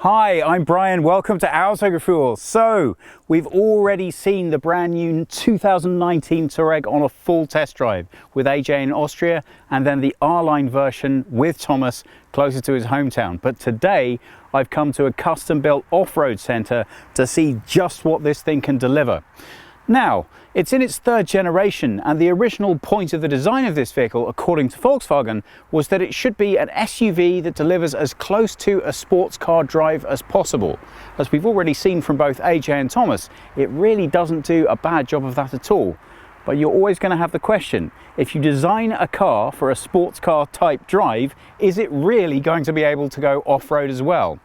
Hi, I'm Brian. Welcome to Autogefühl. So, we've already seen the brand new 2019 Touareg on a full test drive with AJ in Austria, and then the R-Line version with Thomas closer to his hometown. But today, I've come to a custom-built off-road centre to see just what this thing can deliver. Now, it's in its third generation, and the original point of the design of this vehicle, according to Volkswagen, was that it should be an SUV that delivers as close to a sports car drive as possible. As we've already seen from both AJ and Thomas, it really doesn't do a bad job of that at all. But you're always going to have the question, if you design a car for a sports car type drive, is it really going to be able to go off-road as well?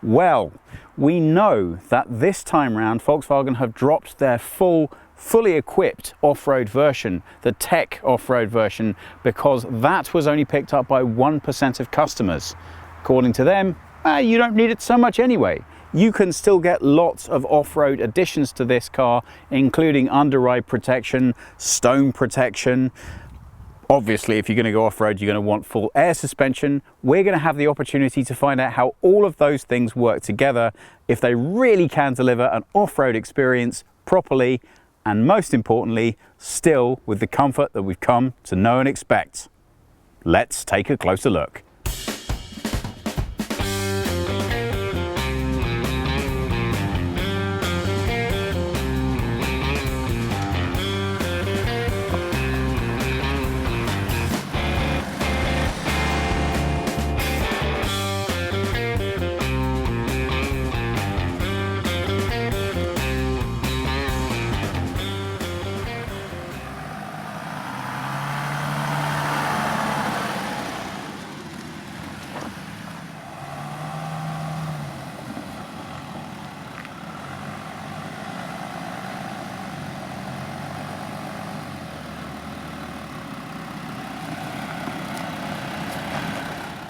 Well, we know that this time round Volkswagen have dropped their fully equipped off-road version, the tech off-road version, because that was only picked up by 1% of customers. According to them, you don't need it so much anyway. You can still get lots of off-road additions to this car, including under-ride protection, stone protection. Obviously, if you're going to go off-road, you're going to want full air suspension. We're going to have the opportunity to find out how all of those things work together, if they really can deliver an off-road experience properly, and most importantly, still with the comfort that we've come to know and expect. Let's take a closer look.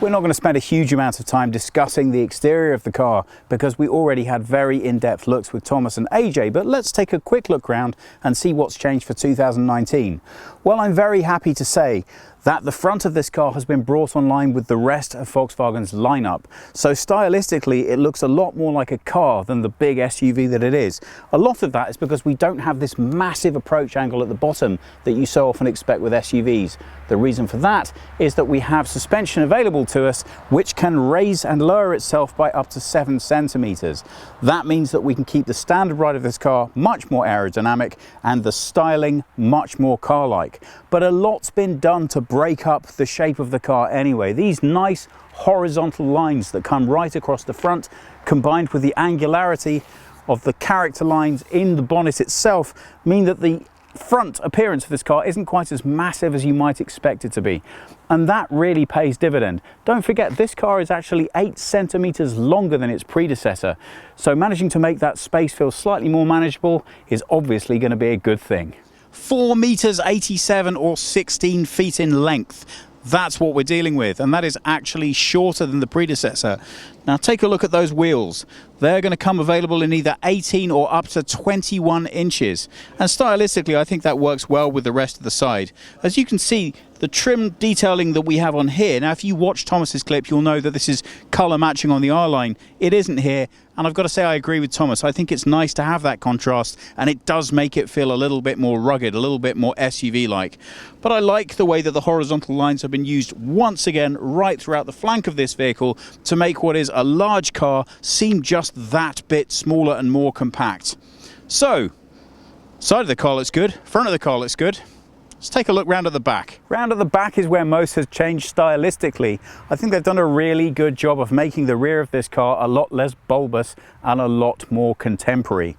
We're not going to spend a huge amount of time discussing the exterior of the car because we already had very in-depth looks with Thomas and AJ, but let's take a quick look round and see what's changed for 2019. Well, I'm very happy to say that the front of this car has been brought online with the rest of Volkswagen's lineup. So stylistically, it looks a lot more like a car than the big SUV that it is. A lot of that is because we don't have this massive approach angle at the bottom that you so often expect with SUVs. The reason for that is that we have suspension available to us which can raise and lower itself by up to 7 centimeters. That means that we can keep the standard ride of this car much more aerodynamic and the styling much more car-like. But a lot's been done to break up the shape of the car anyway. These nice horizontal lines that come right across the front, combined with the angularity of the character lines in the bonnet itself, mean that the front appearance of this car isn't quite as massive as you might expect it to be. And that really pays dividend. Don't forget, this car is actually 8 centimeters longer than its predecessor. So managing to make that space feel slightly more manageable is obviously going to be a good thing. 4 meters 87 or 16 feet in length. That's what we're dealing with, and that is actually shorter than the predecessor. Now take a look at those wheels. They're going to come available in either 18 or up to 21 inches. And stylistically, I think that works well with the rest of the side. As you can see, the trim detailing that we have on here, now if you watch Thomas's clip, you'll know that this is color matching on the R-Line. It isn't here, and I've got to say I agree with Thomas. I think it's nice to have that contrast, and it does make it feel a little bit more rugged, a little bit more SUV-like. But I like the way that the horizontal lines have been used once again right throughout the flank of this vehicle to make what is a large car seem just that bit smaller and more compact. So, side of the car looks good, front of the car looks good. Let's take a look round at the back. Round at the back is where most has changed stylistically. I think they've done a really good job of making the rear of this car a lot less bulbous and a lot more contemporary.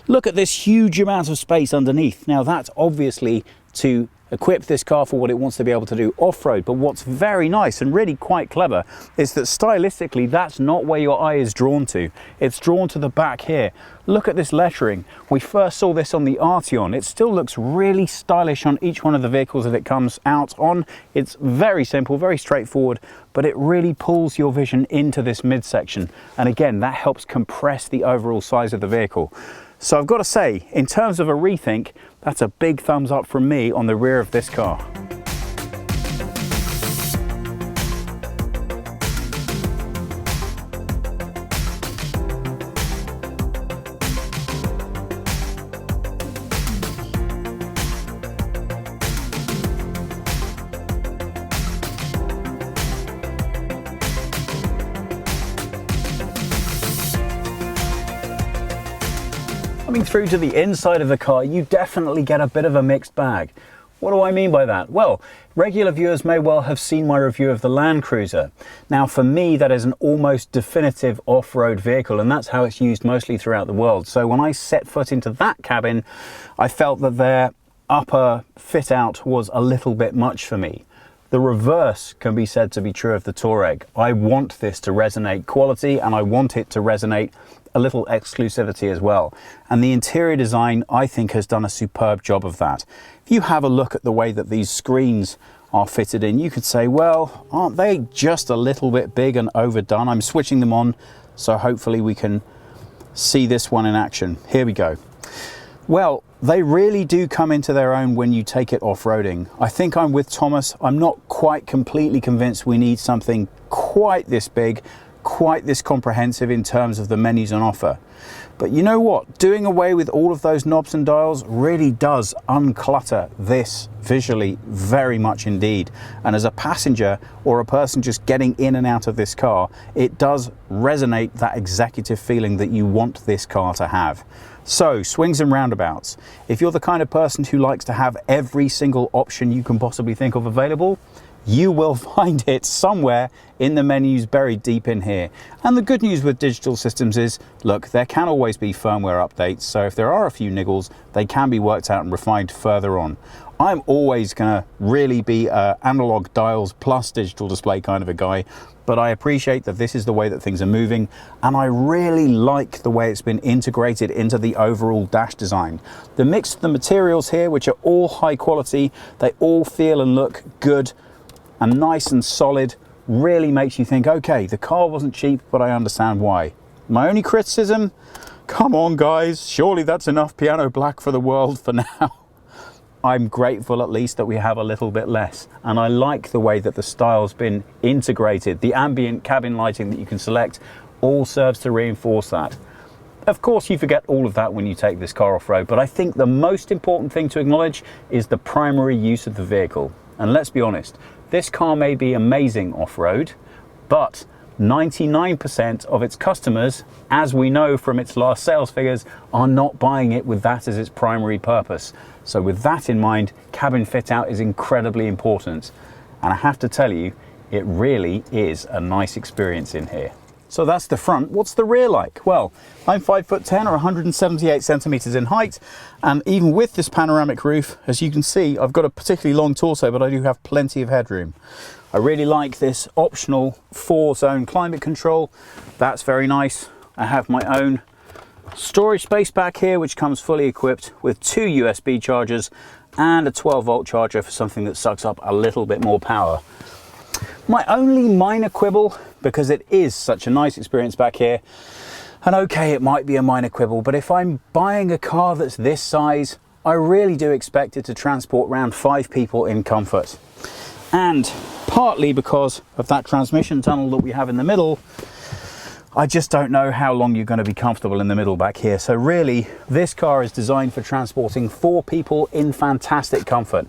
Look at this huge amount of space underneath. Now that's obviously to equip this car for what it wants to be able to do off-road, but what's very nice and really quite clever is that stylistically that's not where your eye is drawn to. It's drawn to the back here. Look at this lettering. We first saw this on the Arteon. It still looks really stylish on each one of the vehicles that it comes out on. It's very simple, very straightforward, but it really pulls your vision into this midsection, and again that helps compress the overall size of the vehicle. So I've got to say, in terms of a rethink, that's a big thumbs up from me on the rear of this car. Coming through to the inside of the car, you definitely get a bit of a mixed bag. What do I mean by that? Well, regular viewers may well have seen my review of the Land Cruiser. Now, for me, that is an almost definitive off-road vehicle, and that's how it's used mostly throughout the world. So when I set foot into that cabin, I felt that their upper fit out was a little bit much for me. The reverse can be said to be true of the Touareg. I want this to resonate quality, and I want it to resonate a little exclusivity as well. And the interior design, I think, has done a superb job of that. If you have a look at the way that these screens are fitted in, you could say, well, aren't they just a little bit big and overdone? I'm switching them on, so hopefully we can see this one in action. Here we go. Well, they really do come into their own when you take it off-roading. I think I'm with Thomas. I'm not quite completely convinced we need something quite this big, quite this comprehensive in terms of the menus on offer. But you know what? Doing away with all of those knobs and dials really does unclutter this visually very much indeed. And as a passenger or a person just getting in and out of this car, it does resonate that executive feeling that you want this car to have. So, swings and roundabouts. If you're the kind of person who likes to have every single option you can possibly think of available, you will find it somewhere in the menus buried deep in here. And the good news with digital systems is, look, there can always be firmware updates, so if there are a few niggles, they can be worked out and refined further on. I'm always gonna really be a analog dials plus digital display kind of a guy, but I appreciate that this is the way that things are moving, and I really like the way it's been integrated into the overall dash design. The mix of the materials here, which are all high quality, they all feel and look good and nice and solid, really makes you think, okay, the car wasn't cheap, but I understand why. My only criticism, come on guys, surely that's enough piano black for the world for now. I'm grateful at least that we have a little bit less, and I like the way that the style's been integrated. The ambient cabin lighting that you can select all serves to reinforce that. Of course, you forget all of that when you take this car off-road, but I think the most important thing to acknowledge is the primary use of the vehicle. And let's be honest, this car may be amazing off-road, but 99% of its customers, as we know from its last sales figures, are not buying it with that as its primary purpose. So with that in mind, cabin fit out is incredibly important. And I have to tell you, it really is a nice experience in here. So that's the front. What's the rear like? Well, I'm 5'10" or 178 centimeters in height, and even with this panoramic roof, as you can see, I've got a particularly long torso, but I do have plenty of headroom. I really like this optional 4-zone climate control. That's very nice. I have my own storage space back here, which comes fully equipped with 2 USB chargers and a 12-volt charger for something that sucks up a little bit more power. My only minor quibble, because it is such a nice experience back here, and okay, it might be a minor quibble, but if I'm buying a car that's this size, I really do expect it to transport around 5 people in comfort. And partly because of that transmission tunnel that we have in the middle, I just don't know how long you're going to be comfortable in the middle back here. So really, this car is designed for transporting 4 people in fantastic comfort.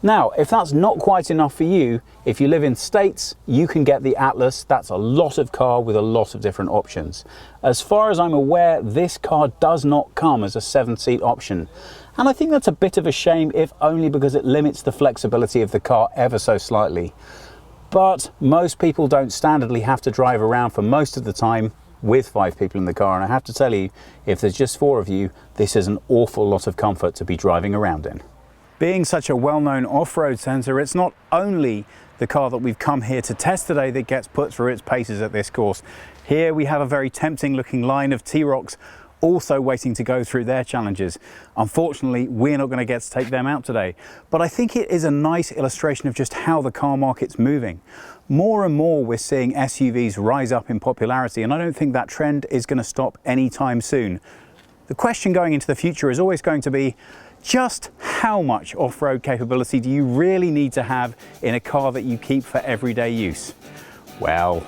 Now, if that's not quite enough for you, if you live in States, you can get the Atlas. That's a lot of car with a lot of different options. As far as I'm aware, this car does not come as a 7-seat option. And I think that's a bit of a shame, if only because it limits the flexibility of the car ever so slightly. But most people don't standardly have to drive around for most of the time with 5 people in the car. And I have to tell you, if there's just 4 of you, this is an awful lot of comfort to be driving around in. Being such a well-known off-road centre, it's not only the car that we've come here to test today that gets put through its paces at this course. Here we have a very tempting looking line of T-Rocs also waiting to go through their challenges. Unfortunately, we're not going to get to take them out today, but I think it is a nice illustration of just how the car market's moving. More and more we're seeing SUVs rise up in popularity, and I don't think that trend is going to stop anytime soon. The question going into the future is always going to be, just how much off-road capability do you really need to have in a car that you keep for everyday use? Well,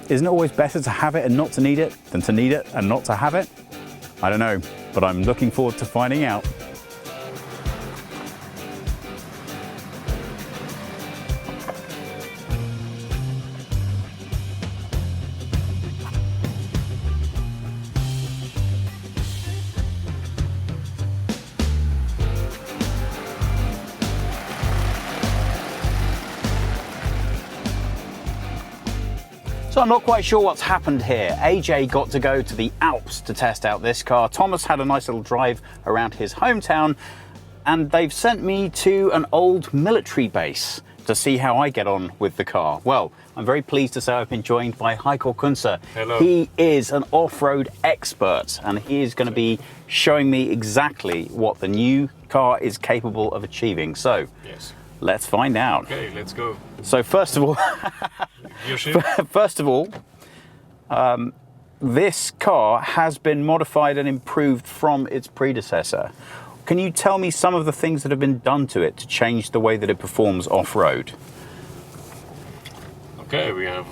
isn't it always better to have it and not to need it than to need it and not to have it? I don't know, but I'm looking forward to finding out. So I'm not quite sure what's happened here. AJ got to go to the Alps to test out this car. Thomas had a nice little drive around his hometown, and they've sent me to an old military base to see how I get on with the car. Well, I'm very pleased to say I've been joined by Heiko Kunze. Hello. He is an off-road expert, and he is going to be showing me exactly what the new car is capable of achieving. So, yes, let's find out. Okay, let's go. So first of all, this car has been modified and improved from its predecessor. Can you tell me some of the things that have been done to it to change the way that it performs off-road? Okay, we have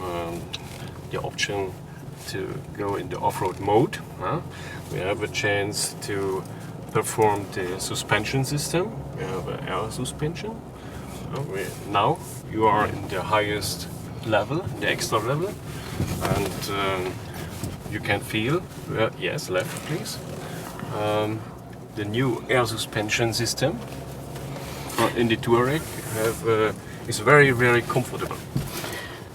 the option to go in the off-road mode. We have a chance to perform the suspension system. We have an air suspension. Now you are in the highest level, the extra level, and you can feel, yes, left please, the new air suspension system in the Touareg is very, very comfortable.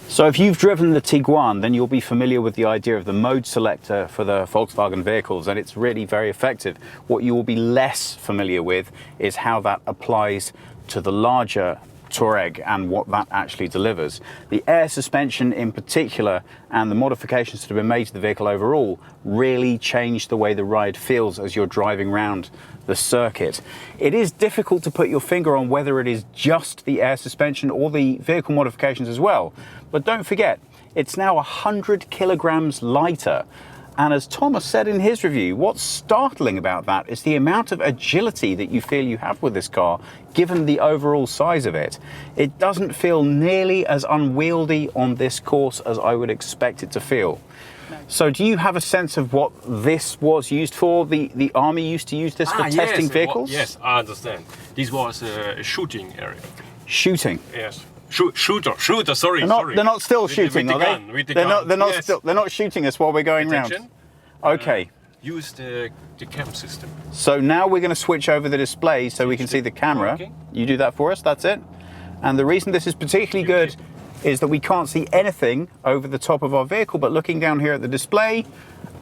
So if you've driven the Tiguan, then you'll be familiar with the idea of the mode selector for the Volkswagen vehicles, and it's really very effective. What you will be less familiar with is how that applies to the larger Touareg and what that actually delivers. The air suspension in particular and the modifications that have been made to the vehicle overall really change the way the ride feels as you're driving around the circuit. It is difficult to put your finger on whether it is just the air suspension or the vehicle modifications as well. But don't forget, it's now 100 kilograms lighter. And as Thomas said in his review, what's startling about that is the amount of agility that you feel you have with this car, given the overall size of it. It doesn't feel nearly as unwieldy on this course as I would expect it to feel. So do you have a sense of what this was used for? The army used to use this for testing vehicles? Yes, I understand. This was a shooting area. Shooting? Yes. Shooter, sorry. They're not still shooting, are they? With the gun. They're not shooting us while we're going round. Okay. Use the cam system. So now we're going to switch over the display so we can see the camera. Okay. You do that for us, that's it. And the reason this is particularly good is that we can't see anything over the top of our vehicle, but looking down here at the display,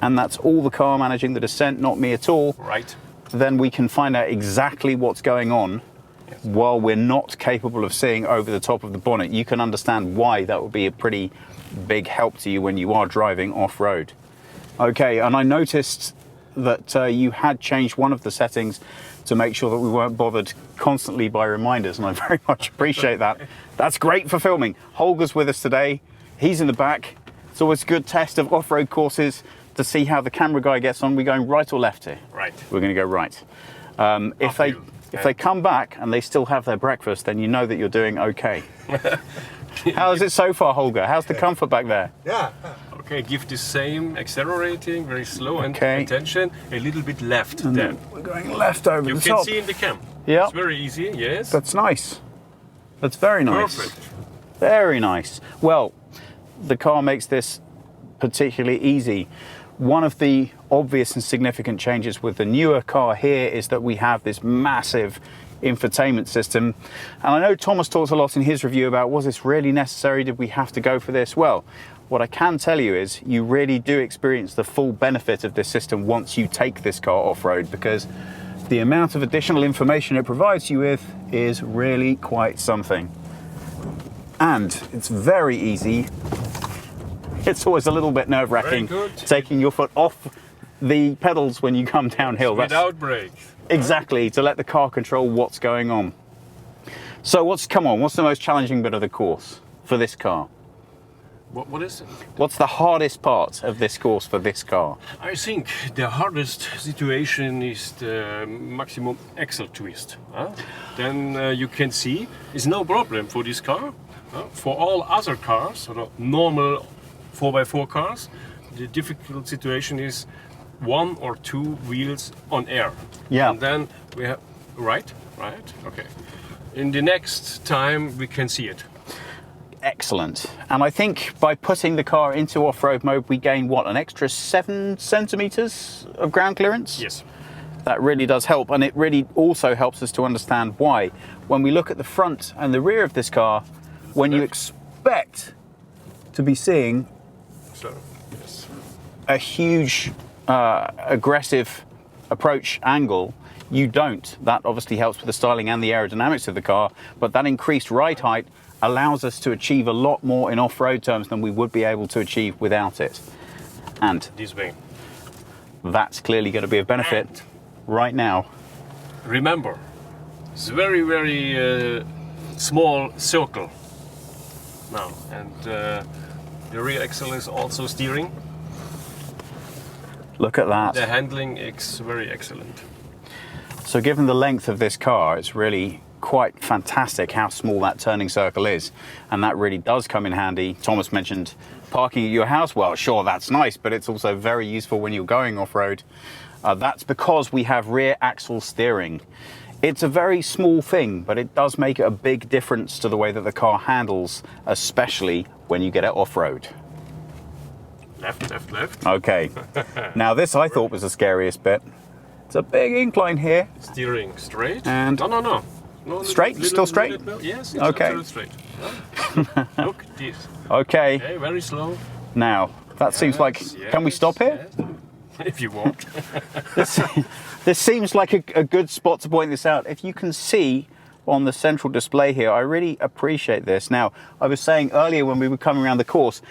and that's all the car managing the descent, not me at all. Right. Then we can find out exactly what's going on. Yes. While we're not capable of seeing over the top of the bonnet. You can understand why that would be a pretty big help to you when you are driving off-road. Okay, and I noticed that you had changed one of the settings to make sure that we weren't bothered constantly by reminders, and I very much appreciate that. That's great for filming. Holger's with us today. He's in the back. It's always a good test of off-road courses to see how the camera guy gets on. We're going right or left here? Right. We're going to go right. If they come back and they still have their breakfast, then you know that you're doing okay. How is it so far, Holger? How's the comfort back there? Yeah. Okay, give the same accelerating, very slow, and attention, a little bit left then. We're going left over the top. You can see in the cam. Yeah. It's very easy, yes. That's nice. That's very nice. Perfect. Very nice. Well, the car makes this particularly easy. One of the obvious and significant changes with the newer car here is that we have this massive infotainment system. And I know Thomas talks a lot in his review about, was this really necessary? Did we have to go for this? Well, what I can tell you is you really do experience the full benefit of this system once you take this car off-road, because the amount of additional information it provides you with is really quite something. And it's very easy. It's always a little bit nerve-wracking taking your foot off the pedals when you come downhill. Without brakes. Exactly, to let the car control what's going on. So what's the most challenging bit of the course for this car? What is it? What's the hardest part of this course for this car? I think the hardest situation is the maximum axle twist. Then you can see it's no problem for this car. For all other cars, or normal 4x4 cars, the difficult situation is 1 or 2 wheels on air. Yeah. And then we have right. Okay. In the next time we can see it. Excellent. And I think by putting the car into off-road mode, we gain what, an extra 7 centimeters of ground clearance? Yes. That really does help, and it really also helps us to understand why. When we look at the front and the rear of this car, when you expect to be seeing sir. Yes. a huge aggressive approach angle. You don't. That obviously helps with the styling and the aerodynamics of the car, but that increased ride height allows us to achieve a lot more in off-road terms than we would be able to achieve without it. And This way. that's clearly going to be a benefit And right now. remember, it's very, very small circle now, and the rear axle is also steering. Look at that. The handling is very excellent. So given the length of this car, it's really quite fantastic how small that turning circle is, and that really does come in handy. Thomas mentioned parking at your house. Well, sure, that's nice, but it's also very useful when you're going off-road. That's because we have rear axle steering. It's a very small thing, but it does make a big difference to the way that the car handles, especially when you get it off-road. Left, left, left. Okay, now this I thought was the scariest bit. It's a big incline here. Steering straight. And no, straight? Still straight? Yes, it's Okay. absolutely straight. Look, this. Okay, Okay, very slow. now that seems like, can we stop here? Yes. If you want. This seems like a good spot to point this out. If you can see on the central display here, I really appreciate this. Now, I was saying earlier when we were coming around the course,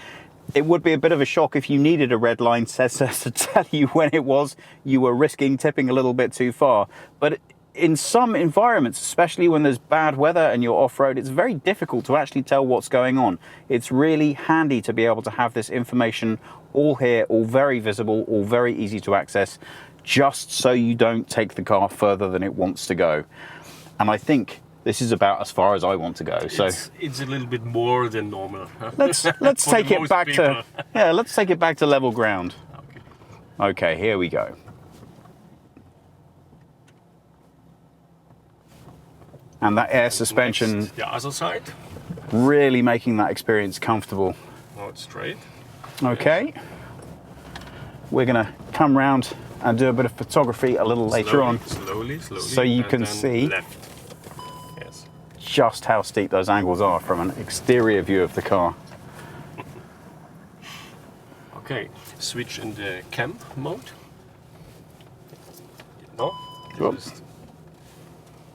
it would be a bit of a shock if you needed a red line sensor to tell you when it was you were risking tipping a little bit too far. But in some environments, especially when there's bad weather and you're off-road, it's very difficult to actually tell what's going on. It's really handy to be able to have this information all here, all very visible, all very easy to access, just so you don't take the car further than it wants to go. And I think this is about as far as I want to go. So it's a little bit more than normal. let's take it back to let's take it back to level ground. Okay, here we go. And that air suspension, Next, the other side. really making that experience comfortable. Now it's straight. Okay, we're gonna come round and do a bit of photography a little later on, Slowly. so you and can then see left. Yes. just how steep those angles are from an exterior view of the car. Okay, switch in the camp mode. No? Whoop. Just-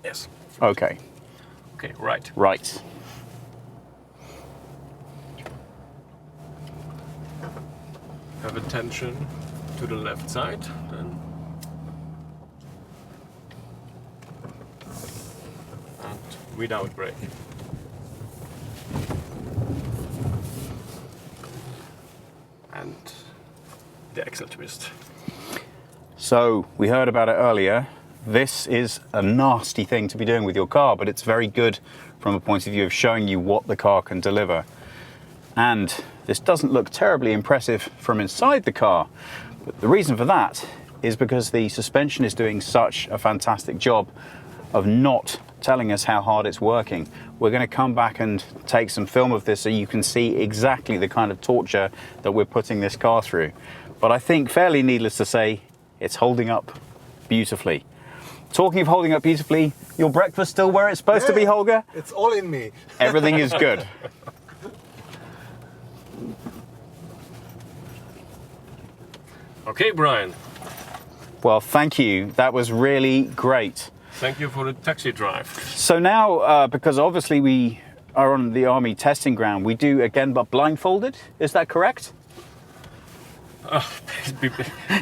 Yes. Okay, Okay, right. right. Have attention to the left side, then. And without brake. And the axle twist. So we heard about it earlier. This is a nasty thing to be doing with your car, but it's very good from a point of view of showing you what the car can deliver. And this doesn't look terribly impressive from inside the car, but the reason for that is because the suspension is doing such a fantastic job of not telling us how hard it's working. We're going to come back and take some film of this so you can see exactly the kind of torture that we're putting this car through. But I think, fairly needless to say, it's holding up beautifully. Talking of holding up beautifully, your breakfast still where it's supposed to be, Holger? It's all in me. Everything is good. Okay, Brian. Well, thank you. That was really great. Thank you for the taxi drive. So now, because obviously we are on the Army testing ground, we do again but blindfolded. Is that correct? We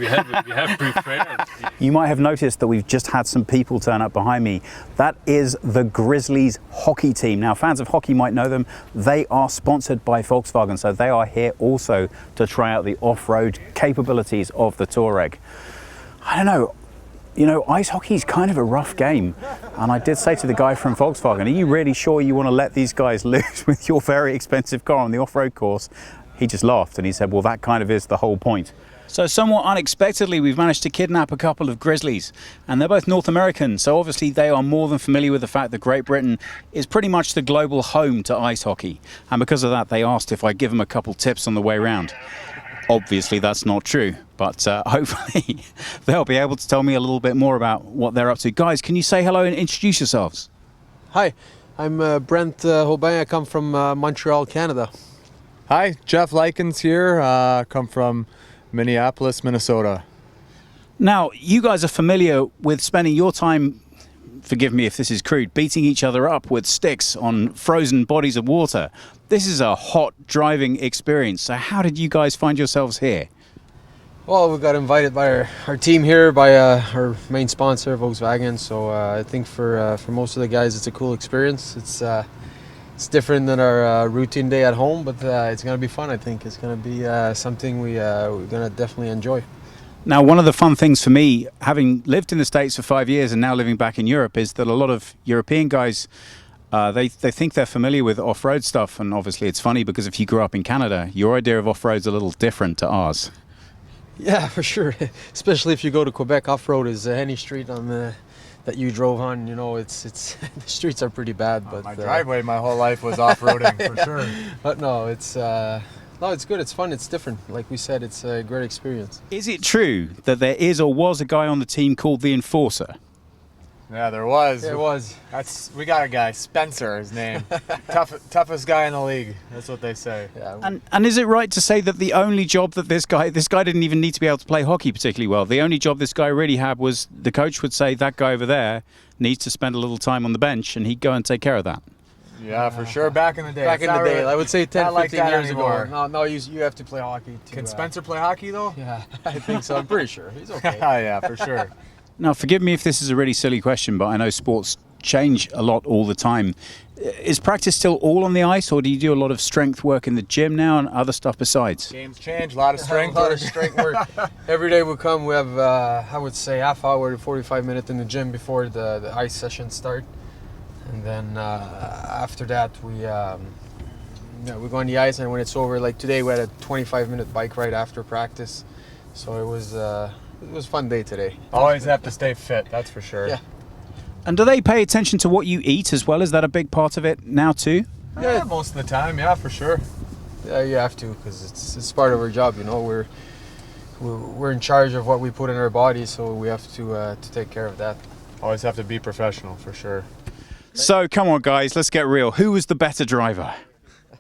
have prepared. You might have noticed that we've just had some people turn up behind me. That is the Grizzlys hockey team. Now, fans of hockey might know them. They are sponsored by Volkswagen, so they are here also to try out the off-road capabilities of the Touareg. I don't know. You know, ice hockey is kind of a rough game. And I did say to the guy from Volkswagen, are you really sure you want to let these guys loose with your very expensive car on the off-road course? He just laughed and he said, well, that kind of is the whole point. So somewhat unexpectedly, we've managed to kidnap a couple of Grizzlies, and they're both North American. So obviously they are more than familiar with the fact that Great Britain is pretty much the global home to ice hockey. And because of that, they asked if I'd give them a couple tips on the way round. Obviously, that's not true, but hopefully they'll be able to tell me a little bit more about what they're up to. Guys, can you say hello and introduce yourselves? Hi, I'm Brent Hobain. I come from Montreal, Canada. Hi, Jeff Likens here. Come from Minneapolis, Minnesota. Now, you guys are familiar with spending your time, forgive me if this is crude, beating each other up with sticks on frozen bodies of water. This is a hot driving experience. So how did you guys find yourselves here? Well, we got invited by our team here, by our main sponsor, Volkswagen. So I think for most of the guys, it's a cool experience. It's different than our routine day at home, but it's going to be fun, I think. It's going to be something we're going to definitely enjoy. Now, one of the fun things for me, having lived in the States for 5 years and now living back in Europe, is that a lot of European guys, they think they're familiar with off-road stuff. And obviously it's funny because if you grew up in Canada, your idea of off-road is a little different to ours. Yeah, for sure. Especially if you go to Quebec, off-road is any street on that you drove on. You know, it's the streets are pretty bad. But My driveway my whole life was off-roading for sure. But no, it's good. It's fun. It's different. Like we said, it's a great experience. Is it true that there is or was a guy on the team called the Enforcer? Yeah, there was. There was. We got a guy, Spencer, his name. Toughest guy in the league. That's what they say. Yeah. And is it right to say that the only job that this guy didn't even need to be able to play hockey particularly well? The only job this guy really had was the coach would say that guy over there needs to spend a little time on the bench, and he'd go and take care of that. Yeah, for sure. Back in the day. Back in the day, I would say 10, 15 years anymore. ago. No, you have to play hockey. Can Spencer play hockey though? Yeah, I think so. I'm pretty sure. He's okay. Yeah, for sure. Now, forgive me if this is a really silly question, but I know sports change a lot all the time. Is practice still all on the ice, or do you do a lot of strength work in the gym now and other stuff besides? Games change, a lot of strength. A lot of strength work. Every day we come, we have, I would say, half hour to 45 minutes in the gym before the ice sessions start. And then after that, we go on the ice, and when it's over, like today, we had a 25-minute bike ride after practice. So it was a fun day today. Always have to stay fit, that's for sure. Yeah. And do they pay attention to what you eat as well? Is that a big part of it now too? Yeah, most of the time, yeah, for sure. Yeah, you have to, because it's part of our job. You know, we're in charge of what we put in our body, so we have to take care of that. Always have to be professional, for sure. So come on, guys, let's get real. Who was the better driver?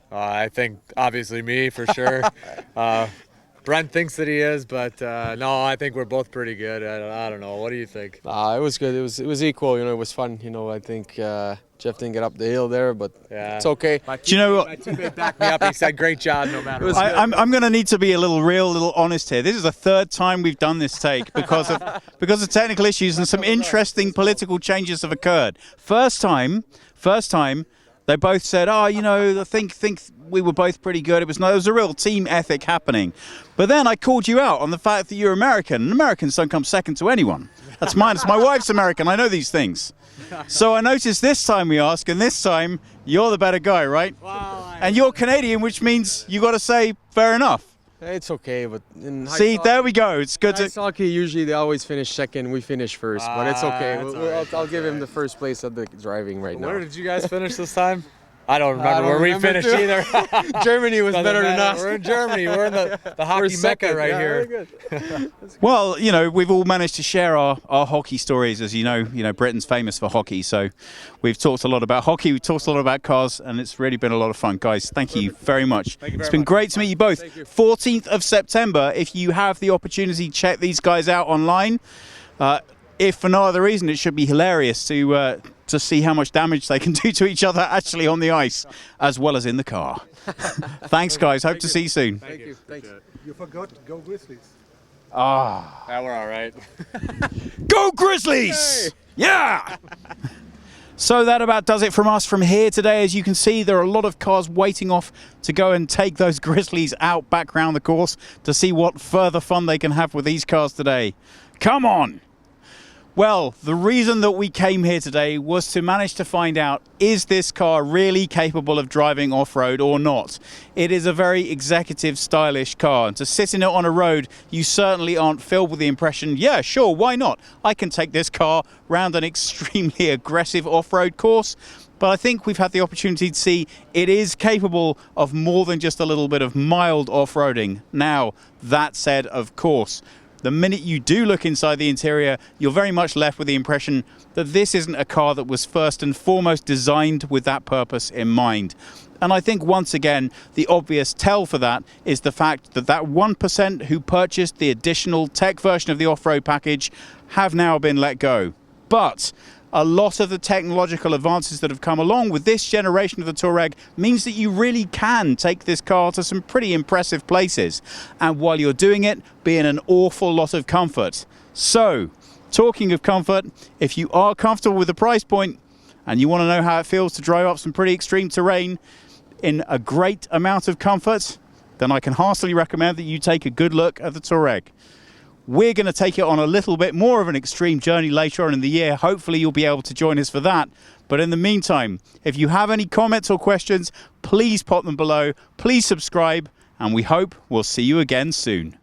I think obviously me, for sure. Brent thinks that he is, but no, I think we're both pretty good. I don't know. What do you think? It was good. It was equal. You know, it was fun. You know, I think Jeff didn't get up the hill there, but Yeah. it's okay. My Do you know what? My teammate backed me up. He said, "Great job, no matter what." I'm going to need to be a little honest here. This is the third time we've done this take because of technical issues and some interesting political changes have occurred. First time, they both said, "Oh, you know, I think we were both pretty good." It was a real team ethic happening. But then I called you out on the fact that you're American, and Americans don't come second to anyone. That's mine. My wife's American. I know these things. So I noticed this time we ask, and this time you're the better guy, right? And you're Canadian, which means you got to say fair enough. It's okay, but in See, there we go. It's good ice to. hockey, usually they always finish second. We finish first, but it's okay. That's all right. I'll give him the first place at the driving right now. Where did you guys finish this time? I don't remember don't where we remember finished too. either. Germany was better than us. We're in Germany. We're in the hockey We're mecca second. right Yeah, here. very good. Well, you know, we've all managed to share our hockey stories. As you know, Britain's famous for hockey. So we've talked a lot about hockey. We've talked a lot about cars, and it's really been a lot of fun. Guys, thank you very much. It's been great to meet you both. 14th of September, if you have the opportunity, check these guys out online. If for no other reason, it should be hilarious to see how much damage they can do to each other actually on the ice, as well as in the car. Thanks, guys. Hope to see you soon. Thank you. Thanks. You forgot go Grizzlies. Yeah, we're all right. Go Grizzlies! Yeah! So that about does it from us from here today. As you can see, there are a lot of cars waiting off to go and take those Grizzlies out back round the course to see what further fun they can have with these cars today. Come on! Well, the reason that we came here today was to manage to find out, is this car really capable of driving off-road or not? It is a very executive, stylish car, and to sit in it on a road, you certainly aren't filled with the impression, yeah, sure, why not? I can take this car round an extremely aggressive off-road course. But I think we've had the opportunity to see it is capable of more than just a little bit of mild off-roading. Now, that said, of course, the minute you do look inside the interior, you're very much left with the impression that this isn't a car that was first and foremost designed with that purpose in mind. And I think once again, the obvious tell for that is the fact that that 1% who purchased the additional tech version of the off-road package have now been let go. But a lot of the technological advances that have come along with this generation of the Touareg means that you really can take this car to some pretty impressive places. And while you're doing it, be in an awful lot of comfort. So, talking of comfort, if you are comfortable with the price point and you want to know how it feels to drive up some pretty extreme terrain in a great amount of comfort, then I can heartily recommend that you take a good look at the Touareg. We're going to take it on a little bit more of an extreme journey later on in the year. Hopefully you'll be able to join us for that. But in the meantime, if you have any comments or questions, please pop them below. Please subscribe, and we hope we'll see you again soon.